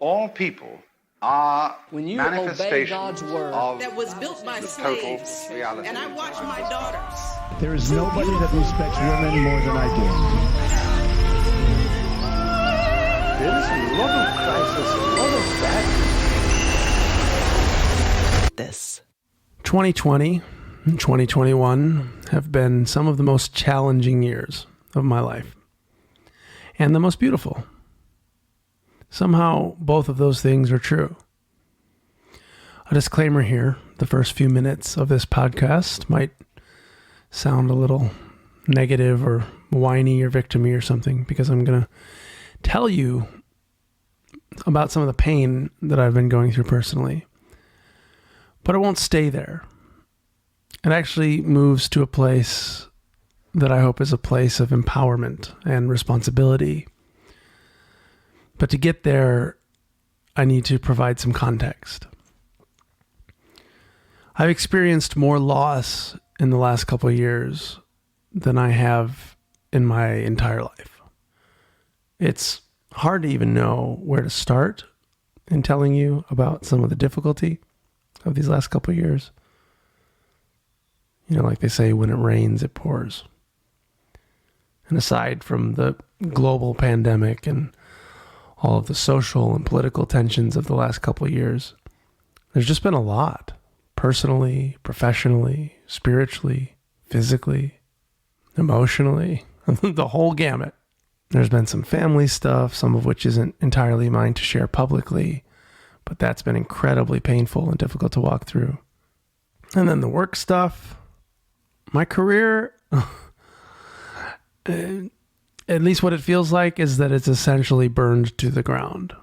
All people are when you obey God's word that was built by slaves, reality. and I watch my daughters. There is nobody that respects women more than I do. There is a lot of crisis, a lot of bad. This 2020 and 2021 have been some of the most challenging years of my life, and the most beautiful. Somehow, both of those things are true. A disclaimer here, the first few minutes of this podcast might sound a little negative or whiny or victim-y or something, because I'm going to tell you about some of the pain that I've been going through personally. But it won't stay there. It actually moves to a place that I hope is a place of empowerment and responsibility. But to get there, I need to provide some context. I've experienced more loss in the last couple of years than I have in my entire life. It's hard to even know where to start in telling you about some of the difficulty of these last couple of years. You know, like they say, when it rains, it pours. And aside from the global pandemic and all of the social and political tensions of the last couple of years, there's just been a lot, personally, professionally, spiritually, physically, emotionally, the whole gamut. There's been some family stuff, some of which isn't entirely mine to share publicly, but that's been incredibly painful and difficult to walk through. And then the work stuff, my career, at least what it feels like is that it's essentially burned to the ground.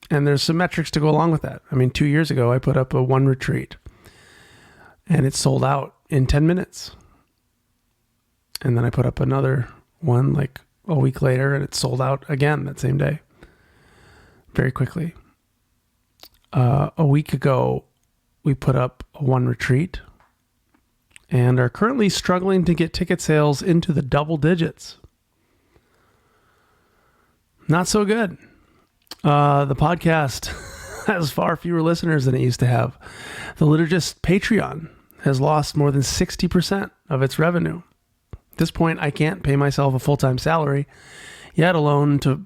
And there's some metrics to go along with that. I mean, 2 years ago, I put up a one retreat and it sold out in 10 minutes. And then I put up another one like a week later and it sold out again that same day. Very quickly. A week ago, we put up a one retreat and are currently struggling to get ticket sales into the double digits. Not so good. The podcast has far fewer listeners than it used to have. The Liturgist Patreon has lost more than 60% of its revenue. At this point, I can't pay myself a full-time salary, yet alone to,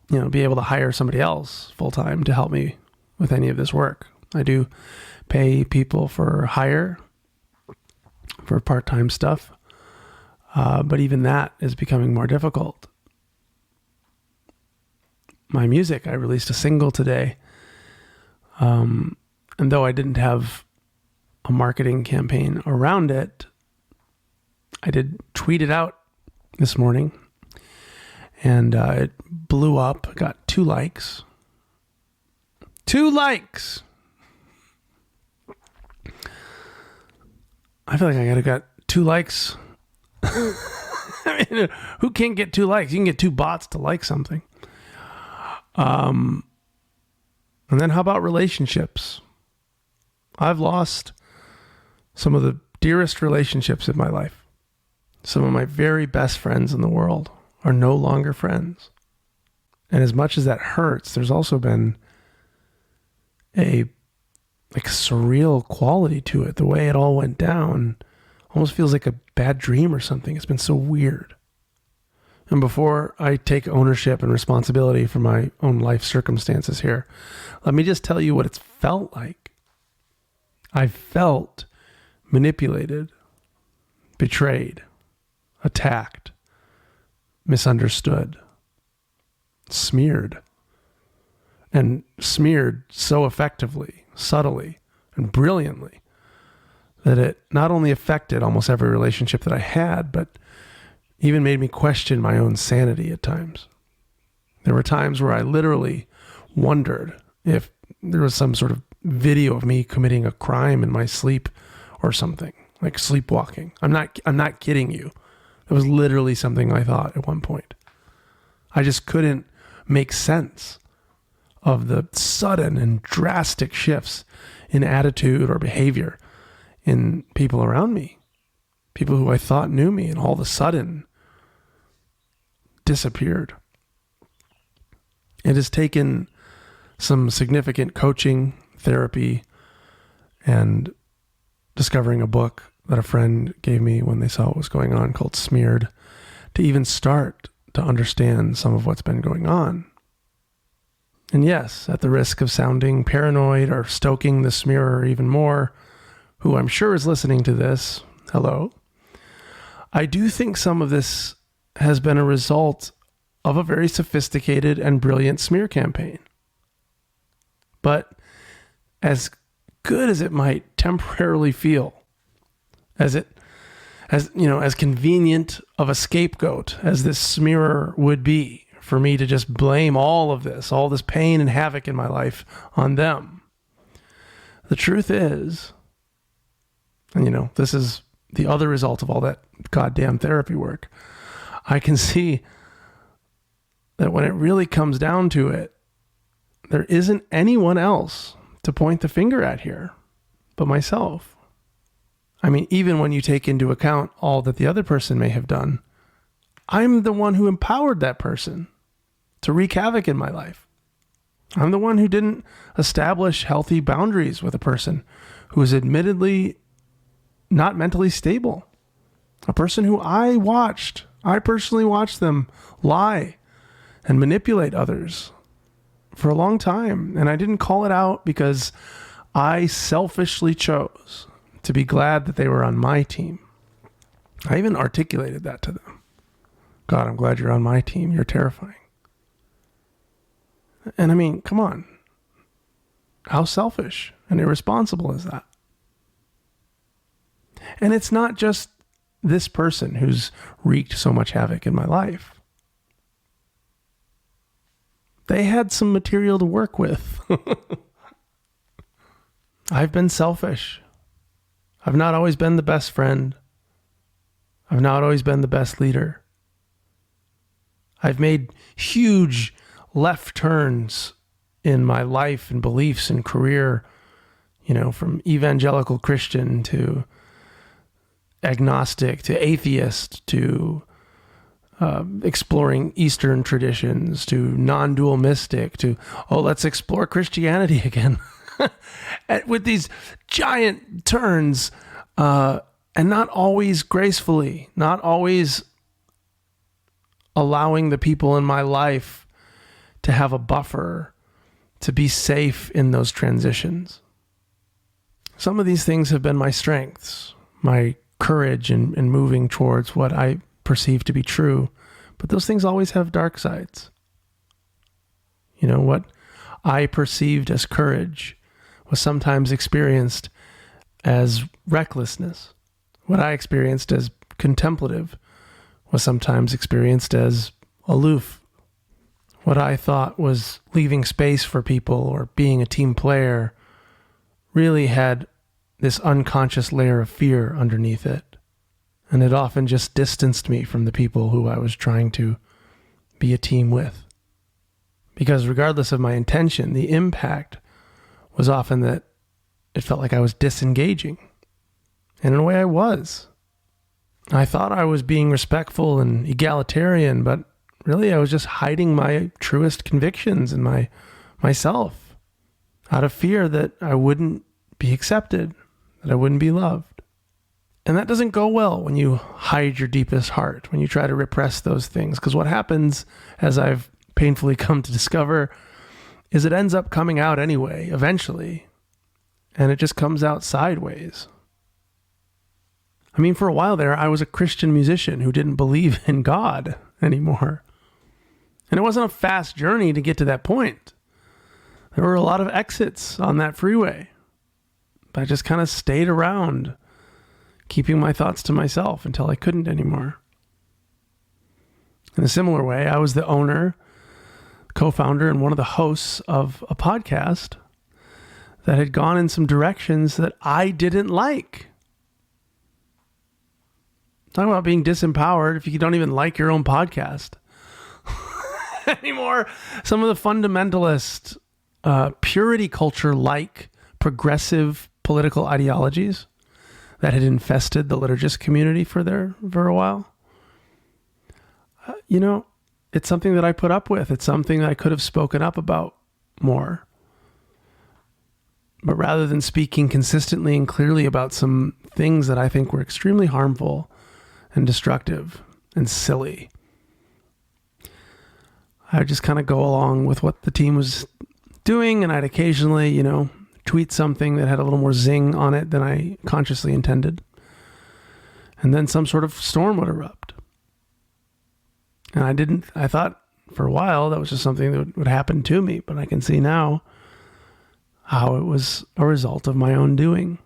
be able to hire somebody else full-time to help me with any of this work. I do pay people for hire, for part-time stuff. But even that is becoming more difficult. My music, I released a single today. And though I didn't have a marketing campaign around it, I did tweet it out this morning. And it blew up, got 2 likes. 2 likes! I feel like I got 2 likes. I mean, who can't get 2 likes? You can get 2 bots to like something. And then how about relationships? I've lost some of the dearest relationships in my life. Some of my very best friends in the world are no longer friends. And as much as that hurts, there's also been a surreal quality to it. The way it all went down almost feels like a bad dream or something. It's been so weird. And before I take ownership and responsibility for my own life circumstances here, let me just tell you what it's felt like. I felt manipulated, betrayed, attacked, misunderstood, smeared. And smeared so effectively, subtly, and brilliantly that it not only affected almost every relationship that I had, but even made me question my own sanity at times. There were times where I literally wondered if there was some sort of video of me committing a crime in my sleep or something, like sleepwalking. I'm not kidding you. It was literally something I thought at one point. I just couldn't make sense of the sudden and drastic shifts in attitude or behavior in people around me. People who I thought knew me and all of a sudden disappeared. It has taken some significant coaching, therapy, and discovering a book that a friend gave me when they saw what was going on called Smeared to even start to understand some of what's been going on. And yes, at the risk of sounding paranoid or stoking the smearer even more, who I'm sure is listening to this, hello, I do think some of this has been a result of a very sophisticated and brilliant smear campaign. But as good as it might temporarily feel, as convenient of a scapegoat as this smearer would be for me to just blame all this pain and havoc in my life on them. The truth is, and this is the other result of all that goddamn therapy work, I can see that when it really comes down to it, there isn't anyone else to point the finger at here but myself. I mean, even when you take into account all that the other person may have done, I'm the one who empowered that person to wreak havoc in my life. I'm the one who didn't establish healthy boundaries with a person who is admittedly not mentally stable. A person who I personally watched them lie and manipulate others for a long time. And I didn't call it out because I selfishly chose to be glad that they were on my team. I even articulated that to them. God, I'm glad you're on my team. You're terrifying. And I mean, come on. How selfish and irresponsible is that? And it's not just this person who's wreaked so much havoc in my life. They had some material to work with. I've been selfish. I've not always been the best friend. I've not always been the best leader. I've made huge left turns in my life and beliefs and career, from evangelical Christian to agnostic to atheist to exploring Eastern traditions to non-dual mystic to, let's explore Christianity again. With these giant turns, and not always gracefully, not always allowing the people in my life to have a buffer, to be safe in those transitions. Some of these things have been my strengths, my courage in moving towards what I perceive to be true, but those things always have dark sides. What I perceived as courage was sometimes experienced as recklessness. What I experienced as contemplative was sometimes experienced as aloof. What I thought was leaving space for people or being a team player really had this unconscious layer of fear underneath it. And it often just distanced me from the people who I was trying to be a team with. Because regardless of my intention, the impact was often that it felt like I was disengaging. And in a way I was. I thought I was being respectful and egalitarian, but really I was just hiding my truest convictions and myself out of fear that I wouldn't be accepted, that I wouldn't be loved. And that doesn't go well when you hide your deepest heart, when you try to repress those things. Because what happens, as I've painfully come to discover, is it ends up coming out anyway, eventually. And it just comes out sideways. I mean, for a while there, I was a Christian musician who didn't believe in God anymore. And it wasn't a fast journey to get to that point. There were a lot of exits on that freeway. But I just kind of stayed around, keeping my thoughts to myself until I couldn't anymore. In a similar way, I was the owner, co-founder, and one of the hosts of a podcast that had gone in some directions that I didn't like. Talking about being disempowered if you don't even like your own podcast anymore. Some of the fundamentalist purity culture-like progressive political ideologies that had infested the liturgist community for a while. it's something that I put up with. It's something that I could have spoken up about more. But rather than speaking consistently and clearly about some things that I think were extremely harmful and destructive and silly, I would just kind of go along with what the team was doing, and I'd occasionally, tweet something that had a little more zing on it than I consciously intended. And then some sort of storm would erupt. And I thought for a while that was just something that would happen to me, but I can see now how it was a result of my own doing.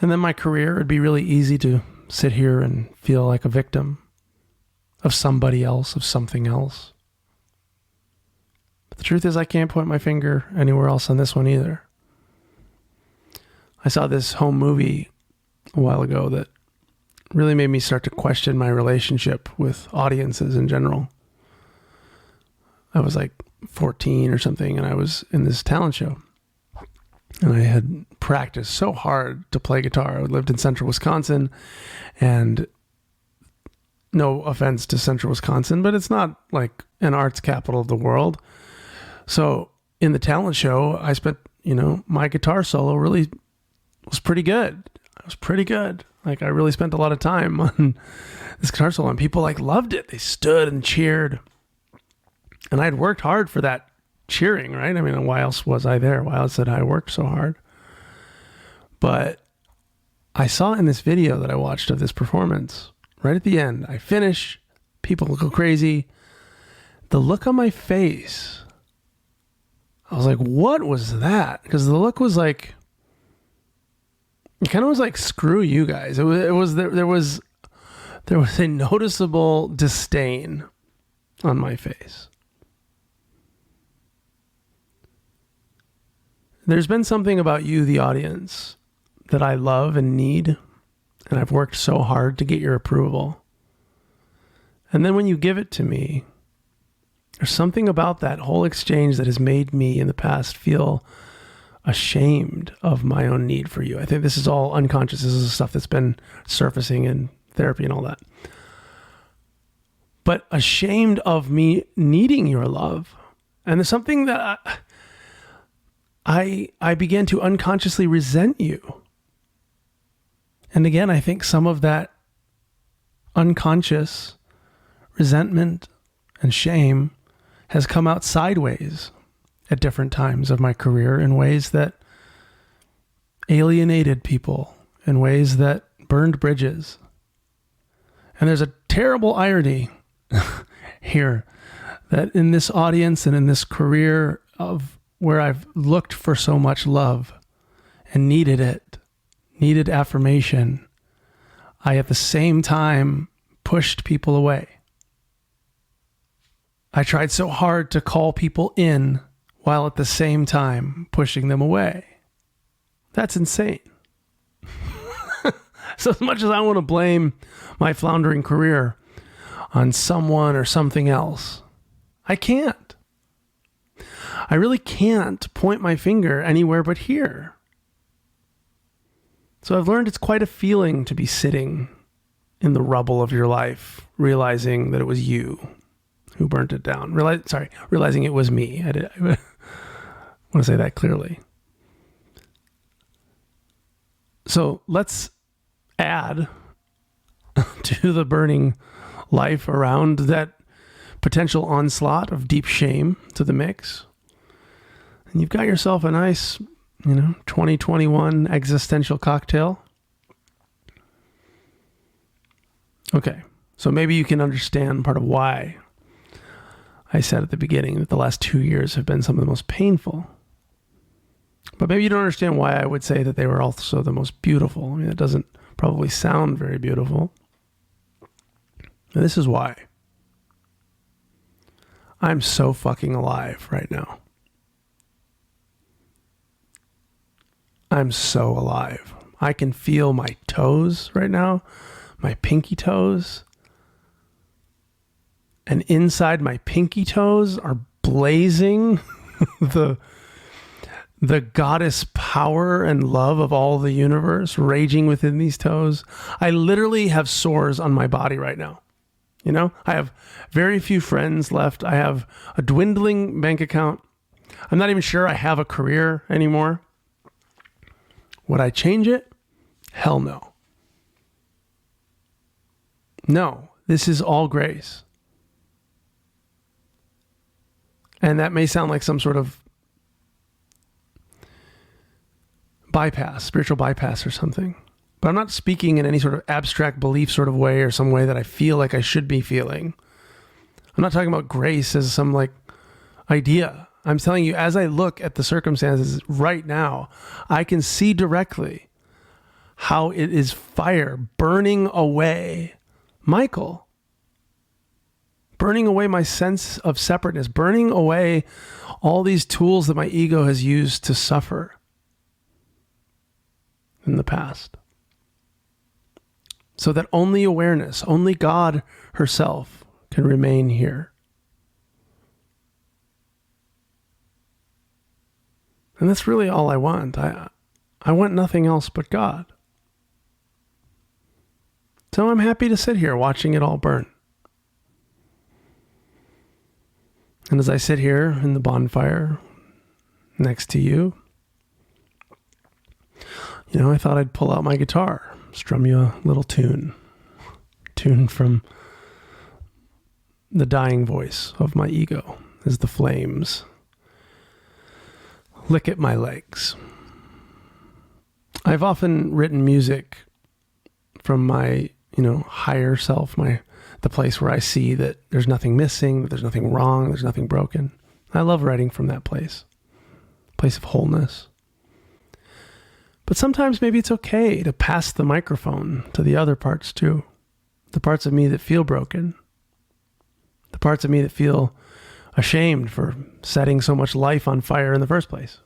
And then my career, it'd be really easy to sit here and feel like a victim of somebody else, of something else. But the truth is, I can't point my finger anywhere else on this one either. I saw this home movie a while ago that really made me start to question my relationship with audiences in general. I was like 14 or something, and I was in this talent show. And I had practiced so hard to play guitar. I lived in central Wisconsin, and no offense to central Wisconsin, but it's not like an arts capital of the world. So in the talent show, I spent, my guitar solo really was pretty good. It was pretty good. Like, I really spent a lot of time on this guitar solo, and people loved it. They stood and cheered. And I had worked hard for that cheering, right? I mean, why else was I there? Why else did I work so hard? But I saw in this video that I watched of this performance, right at the end, I finish, people go crazy. The look on my face, I was like, what was that? Because the look was like, it kind of was like, screw you guys. There was a noticeable disdain on my face. There's been something about you, the audience, that I love and need, and I've worked so hard to get your approval. And then when you give it to me, there's something about that whole exchange that has made me in the past feel ashamed of my own need for you. I think this is all unconscious. This is stuff that's been surfacing in therapy and all that. But ashamed of me needing your love. And there's something that I began to unconsciously resent you. And again, I think some of that unconscious resentment and shame has come out sideways at different times of my career in ways that alienated people, in ways that burned bridges. And there's a terrible irony here that in this audience and in this career of where I've looked for so much love and needed it, needed affirmation, I at the same time pushed people away. I tried so hard to call people in while at the same time pushing them away. That's insane. So as much as I want to blame my floundering career on someone or something else, I can't. I really can't point my finger anywhere but here. So I've learned it's quite a feeling to be sitting in the rubble of your life, realizing that it was you who burnt it down. Realizing it was me. I want to say that clearly. So let's add to the burning life around that potential onslaught of deep shame to the mix. And you've got yourself a nice, 2021 existential cocktail. Okay, so maybe you can understand part of why I said at the beginning that the last 2 years have been some of the most painful. But maybe you don't understand why I would say that they were also the most beautiful. I mean, it doesn't probably sound very beautiful. And this is why. I'm so fucking alive right now. I'm so alive. I can feel my toes right now, my pinky toes. And inside my pinky toes are blazing the goddess power and love of all the universe raging within these toes. I literally have sores on my body right now. You know, I have very few friends left. I have a dwindling bank account. I'm not even sure I have a career anymore. Would I change it? Hell no. No, this is all grace. And that may sound like some sort of bypass, spiritual bypass or something. But I'm not speaking in any sort of abstract belief sort of way or some way that I feel like I should be feeling. I'm not talking about grace as some like idea. I'm telling you, as I look at the circumstances right now, I can see directly how it is fire burning away Michael, burning away my sense of separateness, burning away all these tools that my ego has used to suffer in the past. So that only awareness, only God herself can remain here. And that's really all I want. I want nothing else but God. So I'm happy to sit here watching it all burn. And as I sit here in the bonfire next to you, you know, I thought I'd pull out my guitar, strum you a little tune from the dying voice of my ego as the flames lick at my legs. I've often written music from my, higher self, the place where I see that there's nothing missing, that there's nothing wrong, there's nothing broken. I love writing from that place of wholeness. But sometimes maybe it's okay to pass the microphone to the other parts too. The parts of me that feel broken. The parts of me that feel ashamed for setting so much life on fire in the first place.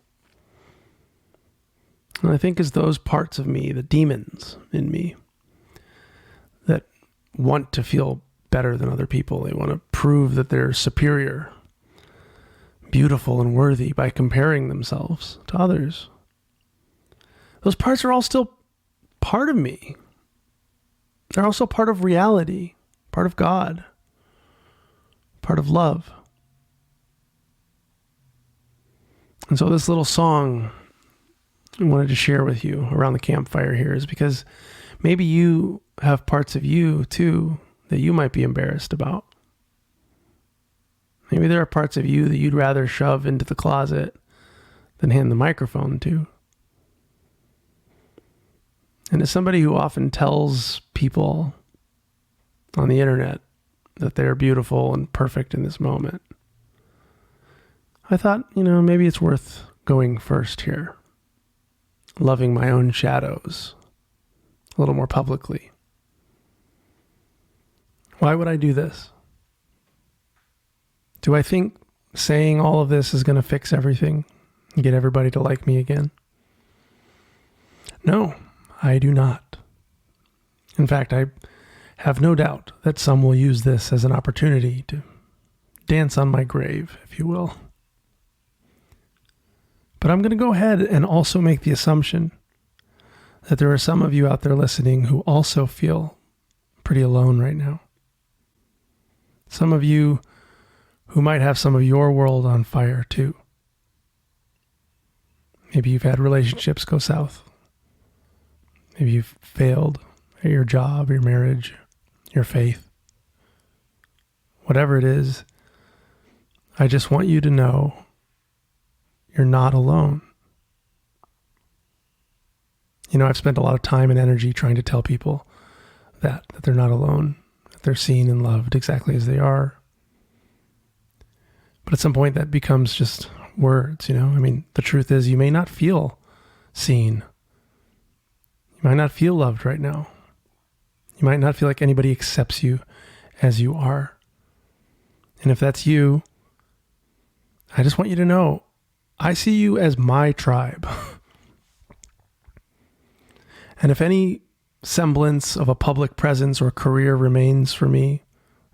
And I think it's those parts of me, the demons in me, that want to feel better than other people. They want to prove that they're superior, beautiful, and worthy by comparing themselves to others. Those parts are all still part of me. They're also part of reality, part of God, part of love. And so this little song I wanted to share with you around the campfire here is because maybe you have parts of you too that you might be embarrassed about. Maybe there are parts of you that you'd rather shove into the closet than hand the microphone to. And as somebody who often tells people on the internet that they're beautiful and perfect in this moment, I thought, maybe it's worth going first here. Loving my own shadows a little more publicly. Why would I do this? Do I think saying all of this is going to fix everything and get everybody to like me again? No, I do not. In fact, I have no doubt that some will use this as an opportunity to dance on my grave, if you will. But I'm going to go ahead and also make the assumption that there are some of you out there listening who also feel pretty alone right now. Some of you who might have some of your world on fire too. Maybe you've had relationships go south. Maybe you've failed at your job, your marriage, your faith. Whatever it is, I just want you to know you're not alone. I've spent a lot of time and energy trying to tell people that they're not alone, that they're seen and loved exactly as they are. But at some point that becomes just words, the truth is you may not feel seen. You might not feel loved right now. You might not feel like anybody accepts you as you are. And if that's you, I just want you to know, I see you as my tribe. And if any semblance of a public presence or career remains for me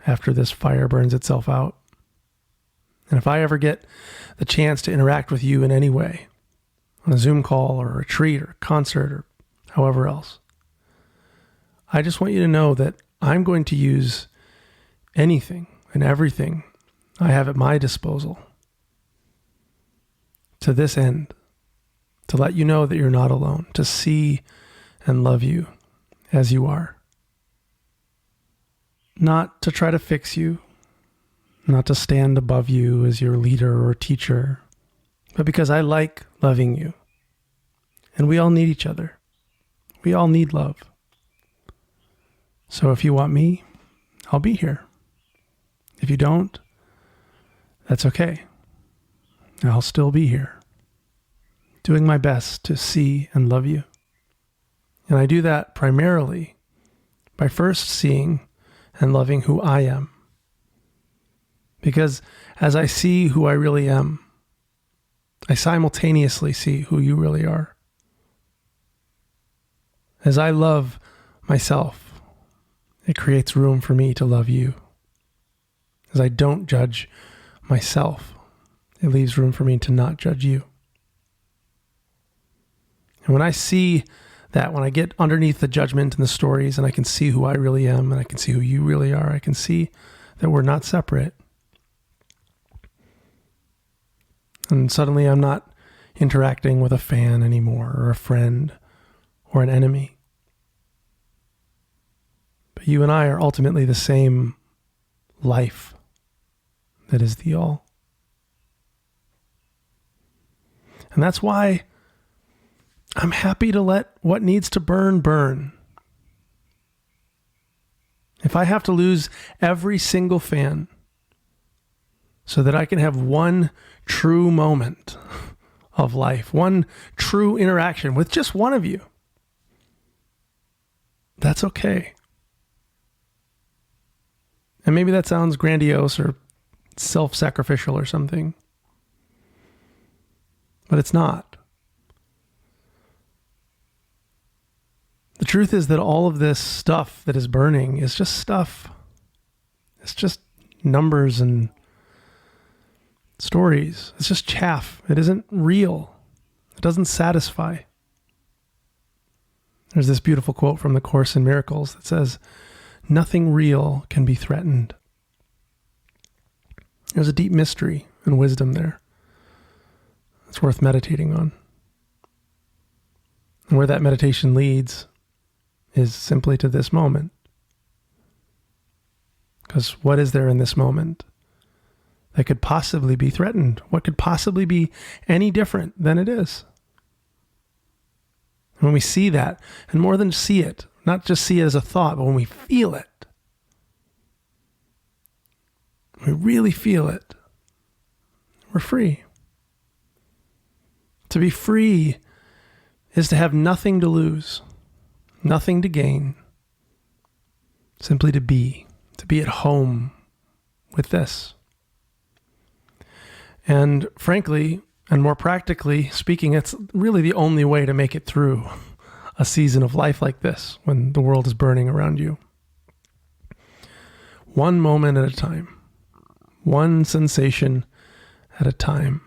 after this fire burns itself out, and if I ever get the chance to interact with you in any way, on a Zoom call or a retreat or a concert or however else, I just want you to know that I'm going to use anything and everything I have at my disposal to this end, to let you know that you're not alone, to see and love you as you are. Not to try to fix you, not to stand above you as your leader or teacher, but because I like loving you. And we all need each other. We all need love. So if you want me, I'll be here. If you don't, that's okay. I'll still be here, doing my best to see and love you. And I do that primarily by first seeing and loving who I am. Because as I see who I really am, I simultaneously see who you really are. As I love myself, it creates room for me to love you. As I don't judge myself, it leaves room for me to not judge you. And when I see that, when I get underneath the judgment and the stories and I can see who I really am and I can see who you really are, I can see that we're not separate. And suddenly I'm not interacting with a fan anymore or a friend or an enemy. But you and I are ultimately the same life that is the all. And that's why I'm happy to let what needs to burn, burn. If I have to lose every single fan so that I can have one true moment of life, one true interaction with just one of you, that's okay. And maybe that sounds grandiose or self-sacrificial or something, but it's not. The truth is that all of this stuff that is burning is just stuff. It's just numbers and stories. It's just chaff. It isn't real. It doesn't satisfy. There's this beautiful quote from the Course in Miracles that says, "Nothing real can be threatened." There's a deep mystery and wisdom there. It's worth meditating on. And where that meditation leads is simply to this moment. Because what is there in this moment that could possibly be threatened? What could possibly be any different than it is? And when we see that, and more than see it, not just see it as a thought, but when we feel it, we really feel it, we're free. To be free is to have nothing to lose, nothing to gain, simply to be at home with this. And frankly, and more practically speaking, it's really the only way to make it through a season of life like this when the world is burning around you. One moment at a time, one sensation at a time.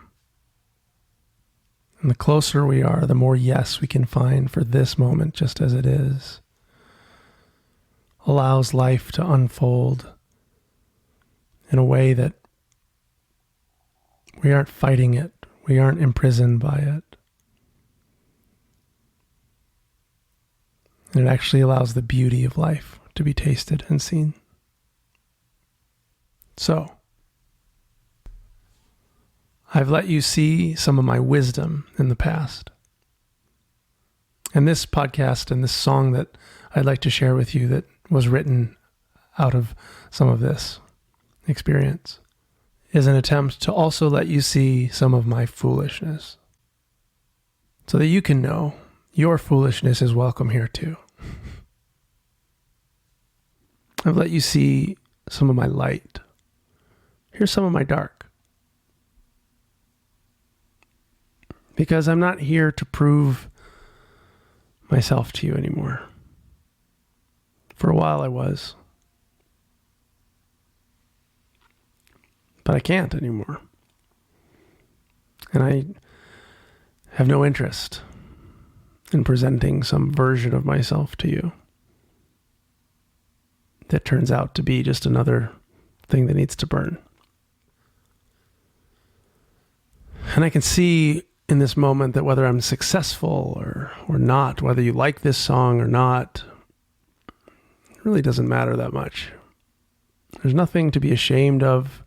And the closer we are, the more yes we can find for this moment just as it is. Allows life to unfold in a way that we aren't fighting it. We aren't imprisoned by it. And it actually allows the beauty of life to be tasted and seen. So, I've let you see some of my wisdom in the past. And this podcast and this song that I'd like to share with you that was written out of some of this experience is an attempt to also let you see some of my foolishness so that you can know your foolishness is welcome here too. I've let you see some of my light. Here's some of my dark. Because I'm not here to prove myself to you anymore. For a while I was. But I can't anymore. And I have no interest in presenting some version of myself to you that turns out to be just another thing that needs to burn. And I can see in this moment that whether I'm successful or not, whether you like this song or not, it really doesn't matter that much. There's nothing to be ashamed of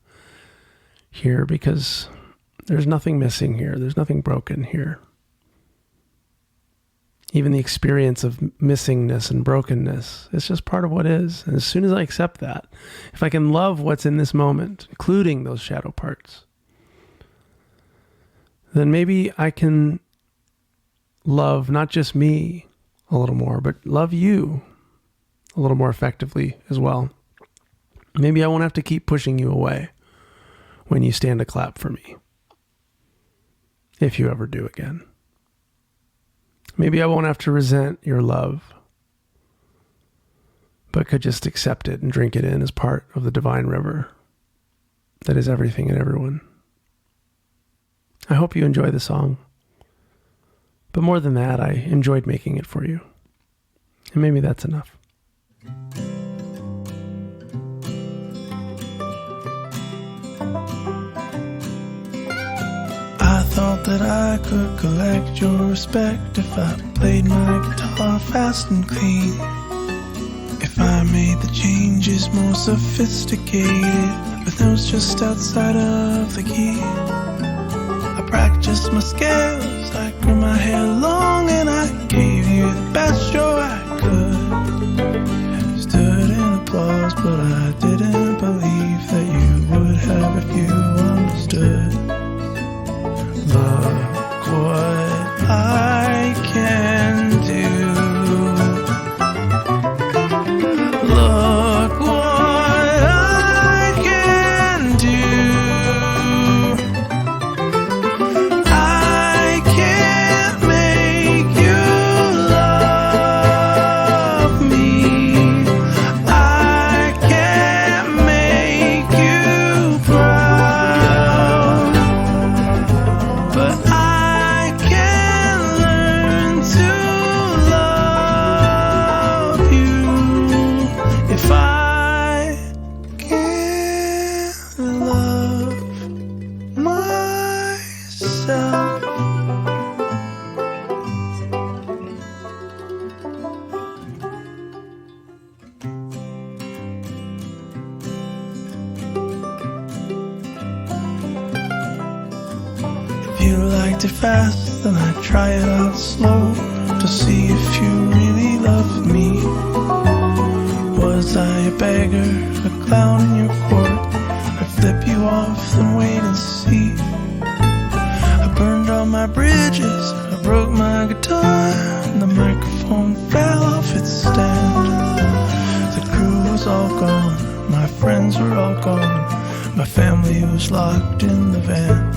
here because there's nothing missing here. There's nothing broken here. Even the experience of missingness and brokenness, it's just part of what is. And as soon as I accept that, if I can love what's in this moment, including those shadow parts, then maybe I can love not just me a little more, but love you a little more effectively as well. Maybe I won't have to keep pushing you away when you stand a clap for me, if you ever do again. Maybe I won't have to resent your love, but could just accept it and drink it in as part of the divine river that is everything and everyone. I hope you enjoy the song, but more than that, I enjoyed making it for you. And maybe that's enough. I thought that I could collect your respect if I played my guitar fast and clean. If I made the changes more sophisticated, with notes just outside of the key. I practiced my scales, I grew my hair long, and I gave you the best show I could. Stood in applause, but I didn't believe that you would have if you understood. Look what I can do. Look what I can do. I can't make you love me. I can't make you proud. But I can learn to love you if I can love myself. If you liked it fast, then I'd try it out slow to see if you really loved me. Was I a beggar, a clown in your court? I'd flip you off and wait and see. I burned all my bridges, I broke my guitar, and the microphone fell off its stand. The crew was all gone, my friends were all gone, my family was locked in the van.